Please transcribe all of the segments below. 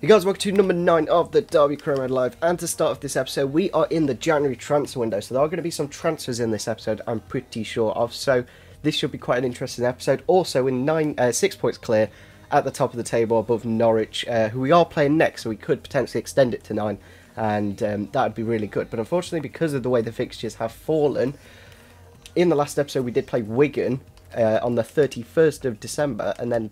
Hey guys, welcome to number 9 of the Derby Career Live, and to start off this episode, we are in the January transfer window, so there are going to be some transfers in this episode, I'm pretty sure of, so this should be quite an interesting episode. Also, in 6 points clear at the top of the table above Norwich, who we are playing next, so we could potentially extend it to 9, and that would be really good, but unfortunately, because of the way the fixtures have fallen, in the last episode we did play Wigan on the 31st of December, and then,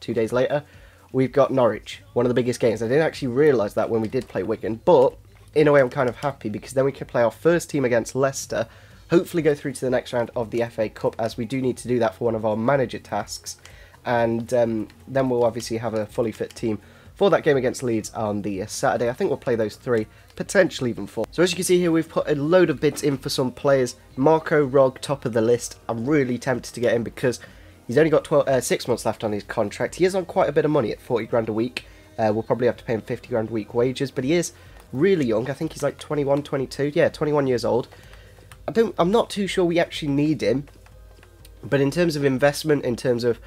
2 days later, we've got Norwich, one of the biggest games. I didn't actually realise that when we did play Wigan, but in a way I'm kind of happy because then we can play our first team against Leicester, hopefully go through to the next round of the FA Cup, as we do need to do that for one of our manager tasks, and then we'll obviously have a fully fit team for that game against Leeds on the Saturday. I think we'll play those 3, potentially even 4. So as you can see here, we've put a load of bids in for some players. Marco Rog, top of the list. I'm really tempted to get him because he's only got 6 months left on his contract. He is on quite a bit of money at 40 grand a week. We'll probably have to pay him 50 grand a week wages, but he is really young. I think he's like 21, 22. Yeah, 21 years old. I'm not too sure we actually need him, but in terms of investment, in terms of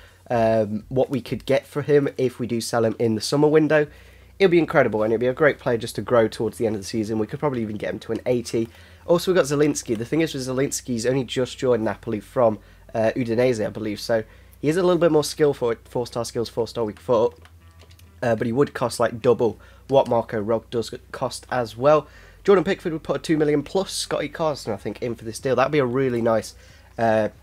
what we could get for him if we do sell him in the summer window, it'll be incredible, and it'll be a great player just to grow towards the end of the season. We could probably even get him to an 80. Also, we've got Zielinski. The thing is with Zielinski, he's only just joined Napoli from Udinese, I believe, so he is a little bit more skillful, 4-star skills, 4-star weak foot, but he would cost like double what Marco Rog does cost as well. Jordan Pickford would put a 2 million plus Scotty Carson, I think, in for this deal. That'd be a really nice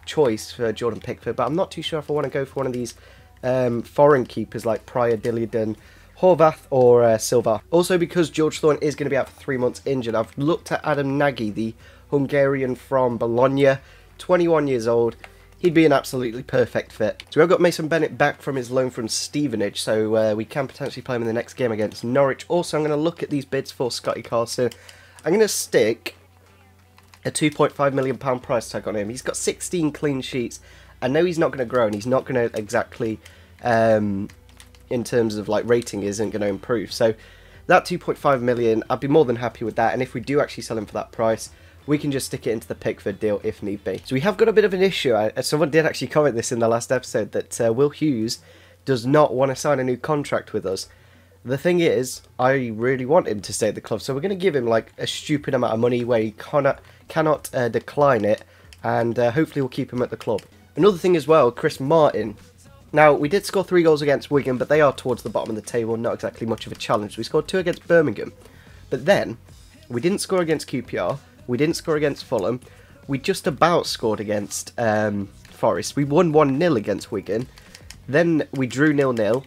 choice for Jordan Pickford, but I'm not too sure if I want to go for one of these foreign keepers like Pryor, Dilliden, Horvath or Silva. Also, because George Thorne is going to be out for 3 months injured, I've looked at Adam Nagy, the Hungarian from Bologna, 21 years old. He'd be an absolutely perfect fit. So we've got Mason Bennett back from his loan from Stevenage, so we can potentially play him in the next game against Norwich. Also, I'm going to look at these bids for Scotty Carson. I'm going to stick a £2.5 million price tag on him. He's got 16 clean sheets. I know he's not going to grow, and he's not going to exactly, in terms of like rating, isn't going to improve. So that 2.5 million, I'd be more than happy with that. And if we do actually sell him for that price, we can just stick it into the Pickford deal if need be. So we have got a bit of an issue. Someone did actually comment this in the last episode, that Will Hughes does not want to sign a new contract with us. The thing is, I really want him to stay at the club, so we're going to give him like a stupid amount of money where he cannot decline it, and hopefully we'll keep him at the club. Another thing as well, Chris Martin. Now, we did score 3 goals against Wigan, but they are towards the bottom of the table, not exactly much of a challenge. We scored 2 against Birmingham, but then we didn't score against QPR. We didn't score against Fulham. We just about scored against Forest. We won 1-0 against Wigan. Then we drew 0-0.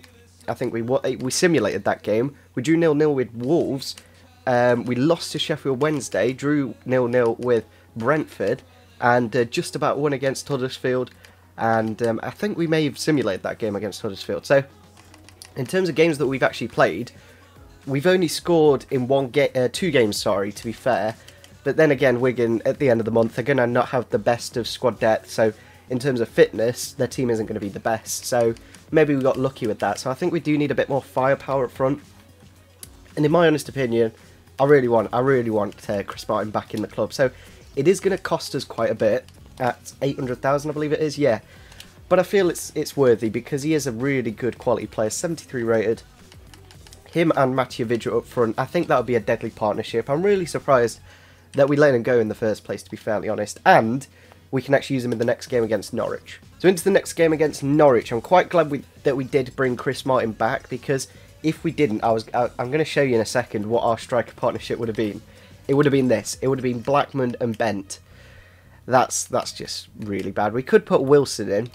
I think we simulated that game. We drew 0-0 with Wolves. We lost to Sheffield Wednesday. Drew 0-0 with Brentford. And just about won against Huddersfield. And I think we may have simulated that game against Huddersfield. So, in terms of games that we've actually played, we've only scored in 2 games, sorry, to be fair. But then again, Wigan, at the end of the month, they're going to not have the best of squad depth. So, in terms of fitness, their team isn't going to be the best. So, maybe we got lucky with that. So, I think we do need a bit more firepower up front. And in my honest opinion, I really want Chris Martin back in the club. So, it is going to cost us quite a bit at 800,000, I believe it is. Yeah. But I feel it's worthy because he is a really good quality player, 73 rated. Him and Matija Vidra up front, I think that would be a deadly partnership. I'm really surprised that we let him go in the first place, to be fairly honest, and we can actually use him in the next game against Norwich. So into the next game against Norwich, I'm quite glad that we did bring Chris Martin back, because if we didn't, I'm going to show you in a second what our striker partnership would have been. It would have been this. It would have been Blackman and Bent. That's just really bad. We could put Wilson in,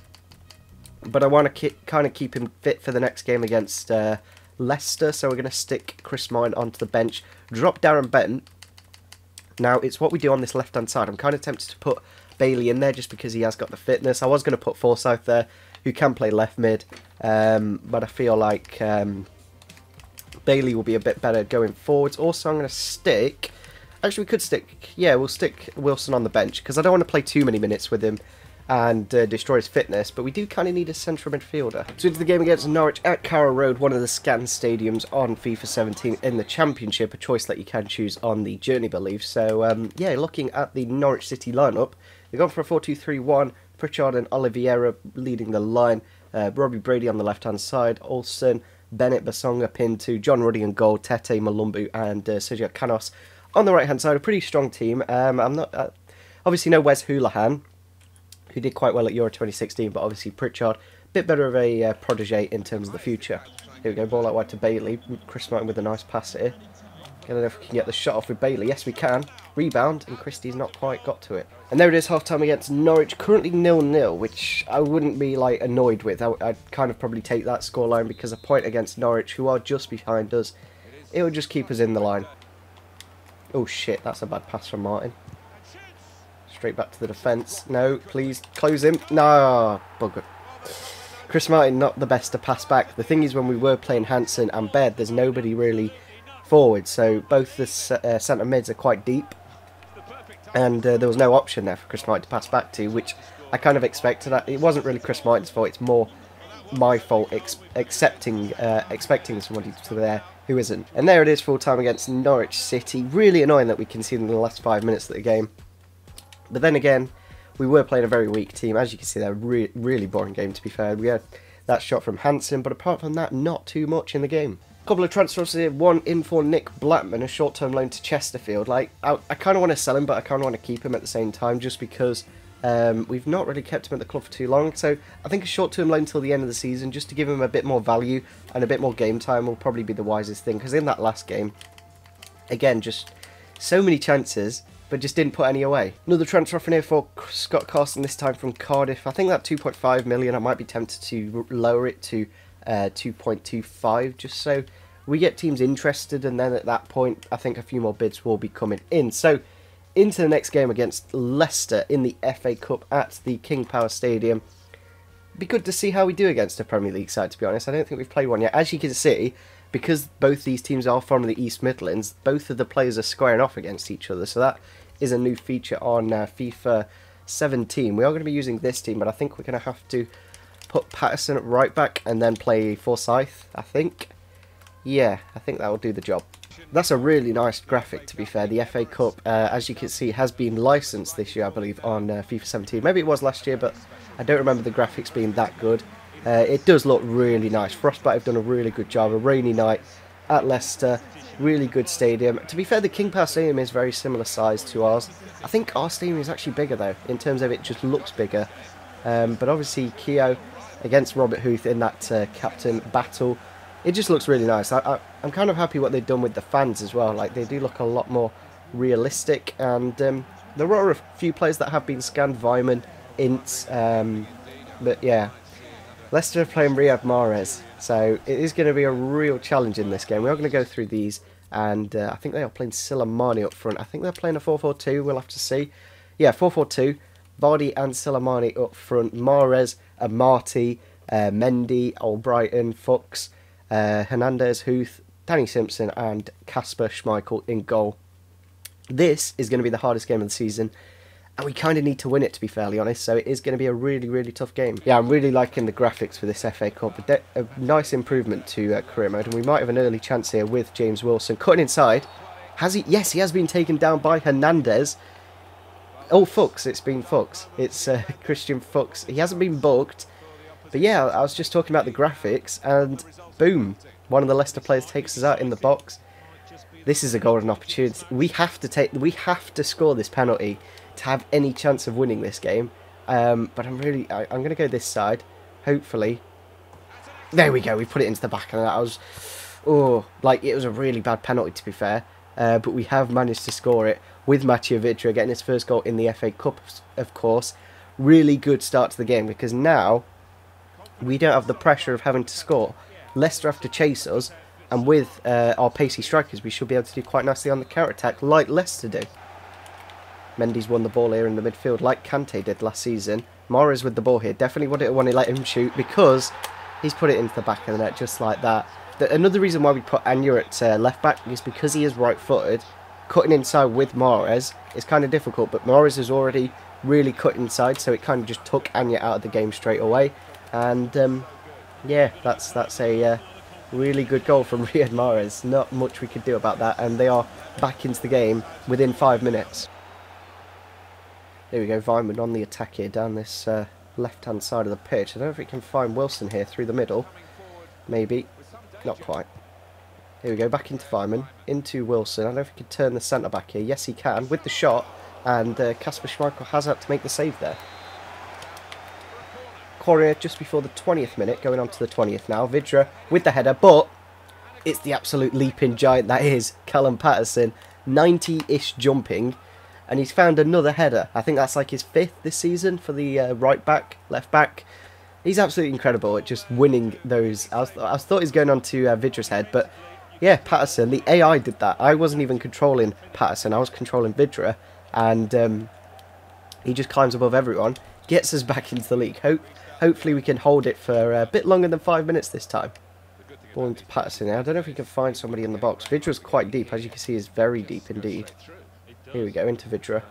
but I want to kind of keep him fit for the next game against Leicester, so we're going to stick Chris Martin onto the bench, drop Darren Bent. Now, it's what we do on this left-hand side. I'm kind of tempted to put Bailey in there just because he has got the fitness. I was going to put Forsyth there, who can play left mid, but I feel like Bailey will be a bit better going forwards. Also, I'm going to stick... Actually, we could stick... Yeah, we'll stick Wilson on the bench because I don't want to play too many minutes with him and destroy his fitness, but we do kind of need a central midfielder. So into the game against Norwich at Carrow Road, one of the scan stadiums on FIFA 17 in the Championship, a choice that you can choose on the journey, I believe. So, yeah, looking at the Norwich City lineup, they've gone for a 4-2-3-1, Pritchard and Oliveira leading the line, Robbie Brady on the left-hand side, Olsen, Bennett, Basonga, Pinto, John Ruddy and goal, Tete, Malumbu and Sergio Canos on the right-hand side. A pretty strong team. I'm not... obviously no Wes Hoolahan, who did quite well at Euro 2016, but obviously Pritchard, a bit better of a protege in terms of the future. Here we go, ball out wide to Bailey. Chris Martin with a nice pass here. I don't know if we can get the shot off with Bailey. Yes, we can. Rebound, and Christie's not quite got to it. And there it is, half-time against Norwich. Currently 0-0, which I wouldn't be, like, annoyed with. I'd kind of probably take that scoreline because a point against Norwich, who are just behind us, it would just keep us in the line. Oh, shit, that's a bad pass from Martin. Straight back to the defence. No, please, close him. No, bugger. Chris Martin, not the best to pass back. The thing is, when we were playing Hansen and Baird, there's nobody really forward, so both the centre mids are quite deep, and there was no option there for Chris Martin to pass back to, which I kind of expected. It wasn't really Chris Martin's fault, it's more my fault expecting somebody to there who isn't. And there it is, full time against Norwich City. Really annoying that we conceded in the last 5 minutes of the game, but then again, we were playing a very weak team. As you can see, they're really boring game, to be fair. We had that shot from Hansen, but apart from that, not too much in the game. Couple of transfers here. One in for Nick Blackman, a short-term loan to Chesterfield. Like, I kind of want to sell him, but I kind of want to keep him at the same time, just because we've not really kept him at the club for too long. So I think a short-term loan till the end of the season, just to give him a bit more value and a bit more game time, will probably be the wisest thing. Because in that last game, again, just so many chances, but just didn't put any away. Another transfer from here for Scott Carson, this time from Cardiff. I think that 2.5 million, I might be tempted to lower it to 2.25, just so we get teams interested, and then at that point I think a few more bids will be coming in. So into the next game against Leicester in the FA Cup at the King Power Stadium. Be good to see how we do against a Premier League side, to be honest. I don't think we've played one yet. As you can see, because both these teams are from the East Midlands, both of the players are squaring off against each other, so that is a new feature on FIFA 17. We are going to be using this team, but I think we're going to have to put Patterson at right back and then play Forsyth, I think. Yeah, I think that will do the job. That's a really nice graphic, to be fair. The FA Cup, as you can see, has been licensed this year, I believe, on FIFA 17. Maybe it was last year, but I don't remember the graphics being that good. It does look really nice. Frostbite have done a really good job. A rainy night at Leicester, really good stadium. To be fair, the King Power Stadium is very similar size to ours. I think our stadium is actually bigger, though, in terms of it just looks bigger. But obviously, Keogh against Robert Huth in that captain battle, it just looks really nice. I'm kind of happy what they've done with the fans as well. Like, they do look a lot more realistic, and there are a few players that have been scanned, Vyman, Ince, but yeah, Leicester are playing Riyad Mahrez, so it is going to be a real challenge in this game. We are going to go through these, and I think they are playing Silamani up front. I think they're playing a 4-4-2, we'll have to see. Yeah, 4-4-2, Vardy and Silamani up front, Mahrez, Marty, Mendy, Albrighton, Fuchs, Hernandez, Huth, Danny Simpson and Kasper Schmeichel in goal. This is going to be the hardest game of the season, and we kind of need to win it, to be fairly honest, so it is going to be a really tough game. Yeah, I'm really liking the graphics for this FA Cup. A nice improvement to career mode, and we might have an early chance here with James Wilson. Cutting inside. Has he? Yes, he has been taken down by Hernandez. Oh, Fuchs. It's been Fuchs. It's Christian Fuchs. He hasn't been booked. But yeah, I was just talking about the graphics, and boom, one of the Leicester players takes us out in the box. This is a golden opportunity. We have to score this penalty to have any chance of winning this game. But I'm going to go this side, hopefully. There we go. We put it into the back, and that was, it was a really bad penalty, to be fair. But we have managed to score it with Mathieu Vidra getting his first goal in the FA Cup, of course. Really good start to the game, because now we don't have the pressure of having to score. Leicester have to chase us, and with our pacey strikers, we should be able to do quite nicely on the counter-attack, like Leicester do. Mendy's won the ball here in the midfield, like Kante did last season. Mahrez with the ball here. Definitely wouldn't want to let him shoot, because he's put it into the back of the net, just like that. Another reason why we put Anya at left-back is because he is right-footed. Cutting inside with Mahrez is kind of difficult, but Mahrez has already really cut inside, so it kind of just took Anya out of the game straight away. And yeah, that's a really good goal from Riyad Mahrez. Not much we could do about that, and they are back into the game within 5 minutes. There we go, Vyman on the attack here down this left-hand side of the pitch. I don't know if we can find Wilson here through the middle. Maybe. Not quite. Here we go, back into Vyman, into Wilson. I don't know if he can turn the centre-back here. Yes, he can, with the shot. And Kasper Schmeichel has had to make the save there. Corner just before the 20th minute, going on to the 20th now. Vidra with the header, but it's the absolute leaping giant that is Callum Patterson. 90-ish jumping, and he's found another header. I think that's like his 5th this season for the right back, left back. He's absolutely incredible at just winning those. I thought he was going on to Vidra's head, but yeah, Patterson, the AI did that. I wasn't even controlling Patterson, I was controlling Vidra, and he just climbs above everyone, gets us back into the league. Hopefully we can hold it for a bit longer than 5 minutes this time. Ball into Patterson now. I don't know if we can find somebody in the box. Vidra's quite deep, as you can see, is very deep indeed. Here we go, into Vidra.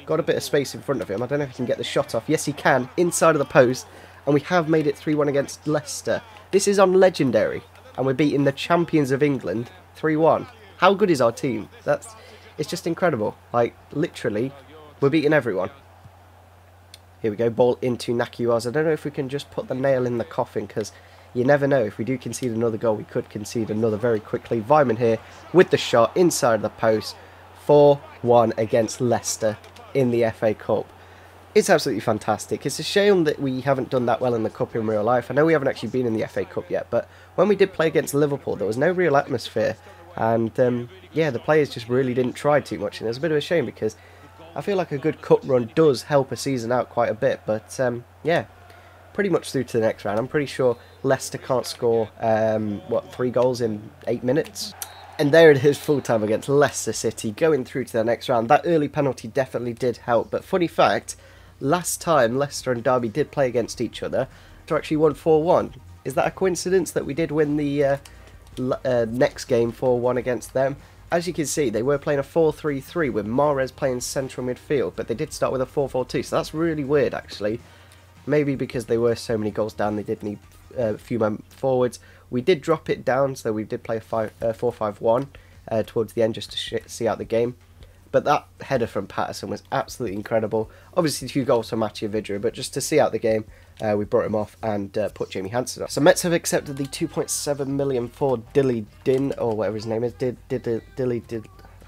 Got a bit of space in front of him. I don't know if he can get the shot off. Yes, he can, inside of the post. And we have made it 3-1 against Leicester. This is on Legendary. And we're beating the champions of England 3-1. How good is our team? It's just incredible. Like, literally, we're beating everyone. Here we go, ball into Nakiwaz. I don't know if we can just put the nail in the coffin, because you never know. If we do concede another goal, we could concede another very quickly. Vyman here with the shot inside of the post. 4-1 against Leicester in the FA Cup. It's absolutely fantastic. It's a shame that we haven't done that well in the Cup in real life. I know we haven't actually been in the FA Cup yet, but when we did play against Liverpool, there was no real atmosphere. And yeah, the players just really didn't try too much. And it was a bit of a shame, because I feel like a good cup run does help a season out quite a bit. But yeah, pretty much through to the next round. I'm pretty sure Leicester can't score, 3 goals in 8 minutes? And there it is, full time against Leicester City, going through to the next round. That early penalty definitely did help. But funny fact, last time Leicester and Derby did play against each other, they actually won 4-1. Is that a coincidence that we did win the next game 4-1 against them? As you can see, they were playing a 4-3-3 with Mahrez playing central midfield, but they did start with a 4-4-2, so that's really weird actually. Maybe because they were so many goals down, they did need a few men forwards. We did drop it down, so we did play a 4-5-1 towards the end just to see out the game. But that header from Patterson was absolutely incredible. Obviously 2 goals for Mathieu Vidra, but just to see out the game, we brought him off and put Jamie Hansen off. So Mets have accepted the 2.7 million for Dilly Din, or whatever his name is. Dilly.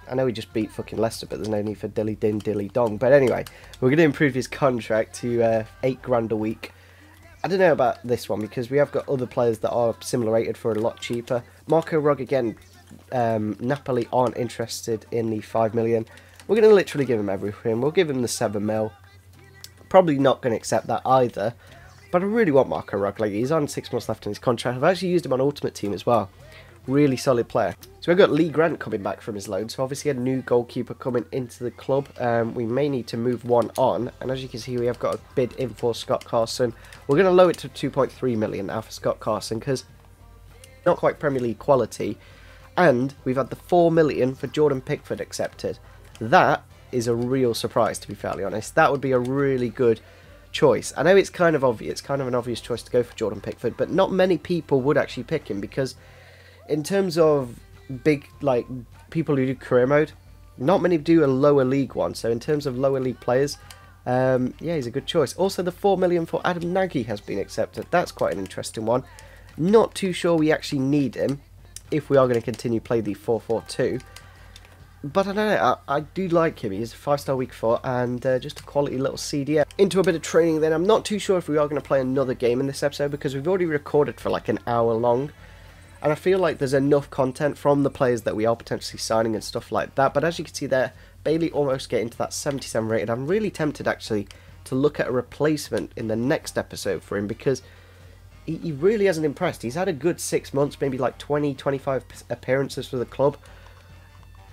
I know he just beat fucking Leicester, but there's no need for Dilly Din, Dilly Dong. But anyway, we're going to improve his contract to 8 grand a week. I don't know about this one, because we have got other players that are similar rated for a lot cheaper. Marco Rog again. Napoli aren't interested in the 5 million. We're going to literally give him everything. We'll give him the 7 mil. Probably not going to accept that either. But I really want Marco Rog. Like, he's on 6 months left in his contract. I've actually used him on Ultimate Team as well. Really solid player. So we've got Lee Grant coming back from his loan. So obviously a new goalkeeper coming into the club. We may need to move one on. And as you can see, we have got a bid in for Scott Carson. We're going to lower it to 2.3 million now for Scott Carson, because not quite Premier League quality. And we've had the 4 million for Jordan Pickford accepted. That is a real surprise, to be fairly honest. That would be a really good choice. I know it's kind of obvious, it's kind of an obvious choice to go for Jordan Pickford, but not many people would actually pick him, because in terms of big, like, people who do career mode, not many do a lower league one. So in terms of lower league players, yeah, he's a good choice. Also, the 4 million for Adam Nagy has been accepted. That's quite an interesting one. Not too sure we actually need him if we are going to continue play the 4-4-2. But I don't know, I do like him. He's a 5-star week 4 and just a quality little CDM. Into a bit of training then. I'm not too sure if we are going to play another game in this episode, because we've already recorded for like an hour long. And I feel like there's enough content from the players that we are potentially signing and stuff like that. But as you can see there, Bailey almost getting to that 77 rated. I'm really tempted actually to look at a replacement in the next episode for him, because he really hasn't impressed. He's had a good 6 months, maybe like 20-25 appearances for the club.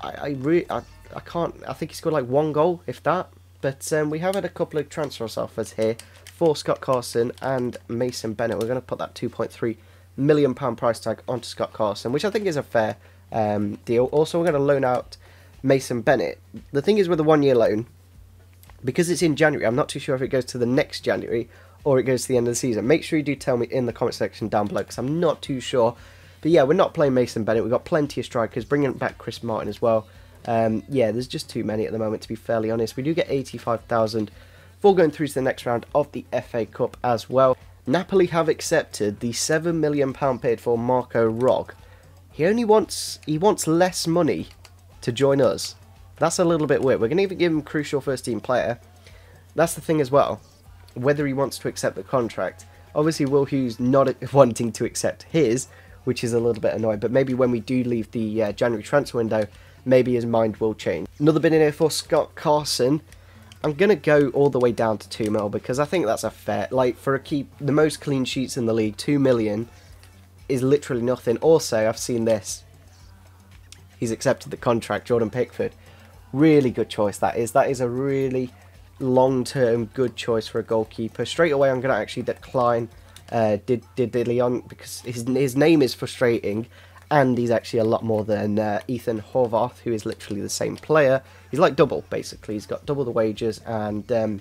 I think he scored like 1 goal, if that. But we have had a couple of transfer offers here for Scott Carson and Mason Bennett. We're going to put that £2.3 million price tag onto Scott Carson, which I think is a fair deal. Also, we're going to loan out Mason Bennett. The thing is with a 1-year loan, because it's in January, I'm not too sure if it goes to the next January or it goes to the end of the season. Make sure you do tell me in the comment section down below, because I'm not too sure. But yeah, we're not playing Mason Bennett. We've got plenty of strikers, bringing back Chris Martin as well. Yeah, there's just too many at the moment, to be fairly honest. We do get 85,000 for going through to the next round of the FA Cup as well. Napoli have accepted the £7 million paid for Marco Rog. He wants less money to join us. That's a little bit weird. We're going to even give him crucial first team player. That's the thing as well. Whether he wants to accept the contract. Obviously, Will Hughes not wanting to accept his, which is a little bit annoying. But maybe when we do leave the January transfer window, maybe his mind will change. Another bid in here for Scott Carson. I'm going to go all the way down to 2 mil because I think that's a fair... Like, for the most clean sheets in the league, 2 million is literally nothing. Also, I've seen this. He's accepted the contract, Jordan Pickford. Really good choice that is. That is a really long-term good choice for a goalkeeper. Straight away, I'm going to actually decline Leon because his name is frustrating. And he's actually a lot more than Ethan Horvath, who is literally the same player. He's like double, basically. He's got double the wages and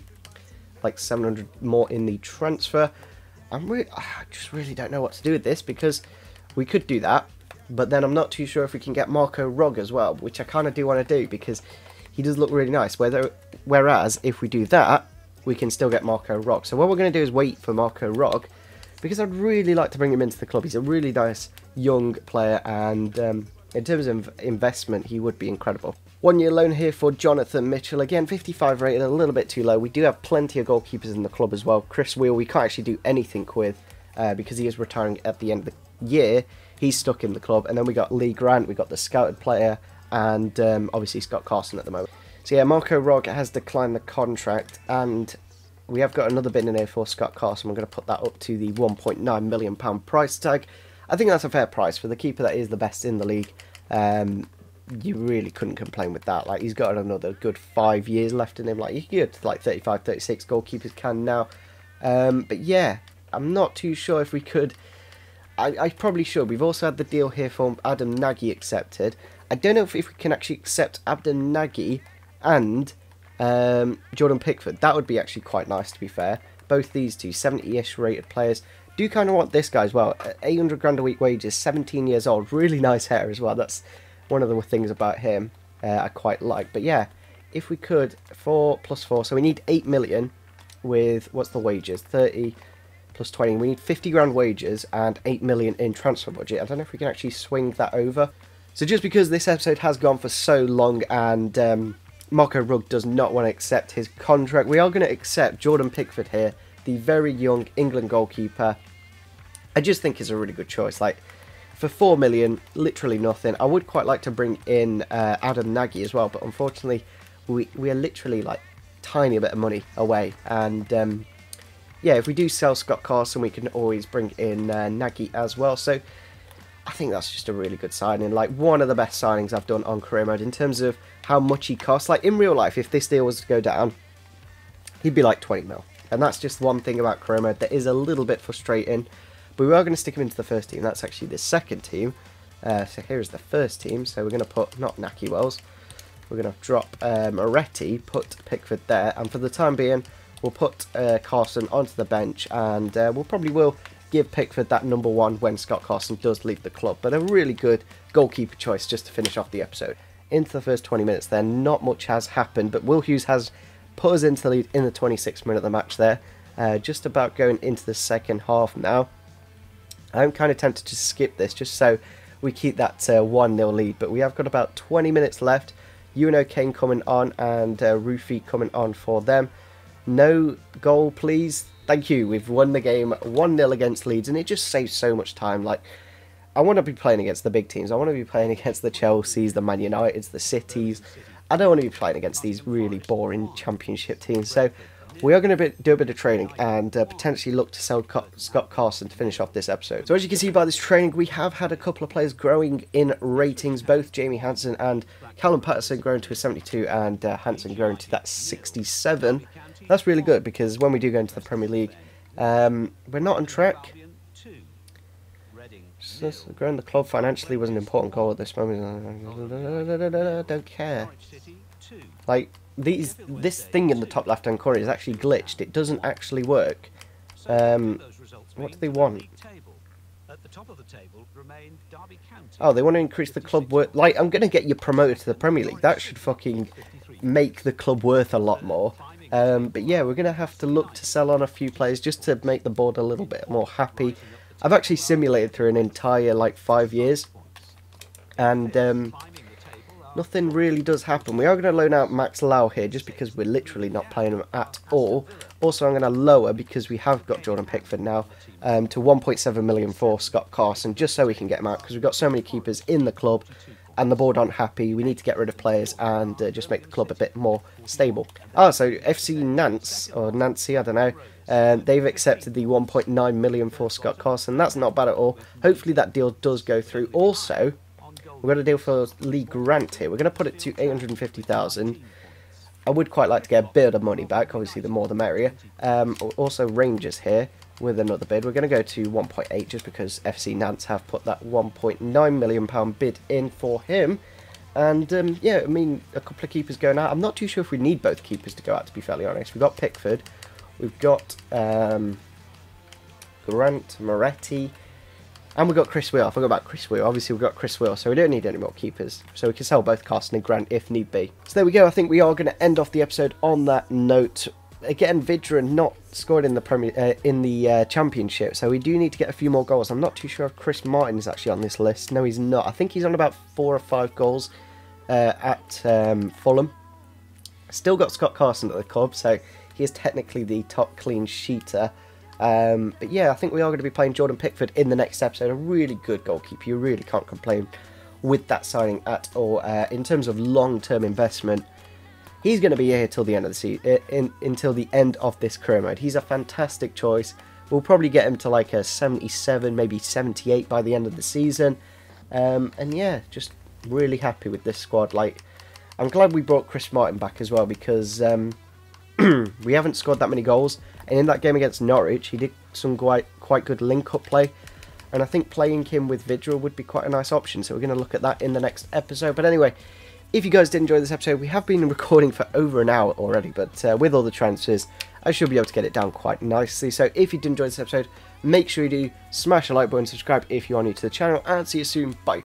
like 700 more in the transfer. I just really don't know what to do with this because we could do that. But then I'm not too sure if we can get Marco Rog as well, which I kind of do want to do because he does look really nice. Whereas if we do that, we can still get Marco Rog. So what we're going to do is wait for Marco Rog because I'd really like to bring him into the club. He's a really nice young player and in terms of investment he would be incredible. 1 year loan here for Jonathan Mitchell, again 55 rated, a little bit too low. We do have plenty of goalkeepers in the club as well. Chris Wheel we can't actually do anything with because he is retiring at the end of the year. He's stuck in the club. And then we got Lee Grant, we got the scouted player and obviously Scott Carson at the moment. So yeah, Marco Rog has declined the contract and we have got another bid in here for Scott Carson. We're going to put that up to the £1.9 million price tag. I think that's a fair price for the keeper that is the best in the league. You really couldn't complain with that. Like, he's got another good 5 years left in him. Like, you can get to like 35, 36 goalkeepers can now. But yeah, I'm not too sure if we could. I probably should. We've also had the deal here for Adam Nagy accepted. I don't know if we can actually accept Adam Nagy and Jordan Pickford. That would be actually quite nice, to be fair. Both these two 70-ish rated players. Do kind of want this guy as well. 800 grand a week wages, 17 years old, really nice hair as well. That's one of the things about him I quite like. But yeah, if we could, 4 plus 4, so we need 8 million with, what's the wages? 30 plus 20. We need 50 grand wages and 8 million in transfer budget. I don't know if we can actually swing that over. So just because this episode has gone for so long and Marco Rug does not want to accept his contract, we are going to accept Jordan Pickford here, the very young England goalkeeper. I just think it's a really good choice. Like, for 4 million, literally nothing. I would quite like to bring in Adam Nagy as well, but unfortunately, we are literally like tiny bit of money away. And yeah, if we do sell Scott Carson, we can always bring in Nagy as well. So I think that's just a really good signing. Like, one of the best signings I've done on career mode in terms of how much he costs. Like, in real life, if this deal was to go down, he'd be like 20 mil. And that's just one thing about career mode that is a little bit frustrating. But we are going to stick him into the first team. That's actually the second team. So here's the first team. So we're going to put, not Naki Wells, we're going to drop Moretti, put Pickford there. And for the time being, we'll put Carson onto the bench. And we'll probably give Pickford that number 1 when Scott Carson does leave the club. But a really good goalkeeper choice just to finish off the episode. Into the first 20 minutes there, not much has happened. But Will Hughes has put us into the lead in the 26th minute of the match there. Just about going into the second half now. I'm kind of tempted to skip this just so we keep that 1-0 lead. But we have got about 20 minutes left. Uno Kane coming on and Rufy coming on for them. No goal, please. Thank you. We've won the game 1-0 against Leeds. And it just saves so much time. Like, I want to be playing against the big teams. I want to be playing against the Chelseas, the Man Uniteds, the Cities. I don't want to be playing against these really boring championship teams. So we are going to do a bit of training and potentially look to sell Scott Carson to finish off this episode. So as you can see by this training, we have had a couple of players growing in ratings. Both Jamie Hansen and Callum Patterson growing to a 72 and Hansen growing to that 67. That's really good because when we do go into the Premier League, we're not on track. So growing the club financially was an important goal at this moment. Don't care. Like, this thing in the top left hand corner is actually glitched. It doesn't actually work. What do they want? Oh, they want to increase the club worth. Like, I'm going to get you promoted to the Premier League. That should fucking make the club worth a lot more. But yeah, we're going to have to look to sell on a few players just to make the board a little bit more happy. I've actually simulated through an entire, like, 5 years. And nothing really does happen. We are going to loan out Max Lau here just because we're literally not playing him at all. Also, I'm going to lower, because we have got Jordan Pickford now, to 1.7 million for Scott Carson, just so we can get him out, because we've got so many keepers in the club and the board aren't happy. We need to get rid of players and just make the club a bit more stable. So FC Nantes, or Nancy, I don't know, they've accepted the 1.9 million for Scott Carson. That's not bad at all. Hopefully that deal does go through. Also, we've got a deal for Lee Grant here. We're going to put it to 850,000. I would quite like to get a bit of money back. Obviously, the more the merrier. Also, Rangers here with another bid. We're going to go to 1.8 just because FC Nantes have put that £1.9 million bid in for him. And, yeah, I mean, a couple of keepers going out. I'm not too sure if we need both keepers to go out, to be fairly honest. We've got Pickford. We've got Grant, Moretti. And we've got Chris Wheel. I forgot about Chris Wheel. Obviously, we've got Chris Wheel, so we don't need any more keepers. So we can sell both Carson and Grant if need be. So there we go. I think we are going to end off the episode on that note. Again, Vidra not scored in the Championship, so we do need to get a few more goals. I'm not too sure if Chris Martin is actually on this list. No, he's not. I think he's on about 4 or 5 goals at Fulham. Still got Scott Carson at the club, so he is technically the top clean sheeter. But yeah, I think we are going to be playing Jordan Pickford in the next episode. A really good goalkeeper. You really can't complain with that signing at all. In terms of long-term investment, he's going to be here till the end of the season, until the end of this career mode. He's a fantastic choice. We'll probably get him to like a 77, maybe 78 by the end of the season. And yeah, just really happy with this squad. Like, I'm glad we brought Chris Martin back as well, because we haven't scored that many goals. And in that game against Norwich, he did some quite good link-up play. And I think playing him with Vidra would be quite a nice option. So we're going to look at that in the next episode. But anyway, if you guys did enjoy this episode, we have been recording for over an hour already. But with all the transfers, I should be able to get it down quite nicely. So if you did enjoy this episode, make sure you do smash the like button, subscribe if you are new to the channel. And see you soon. Bye.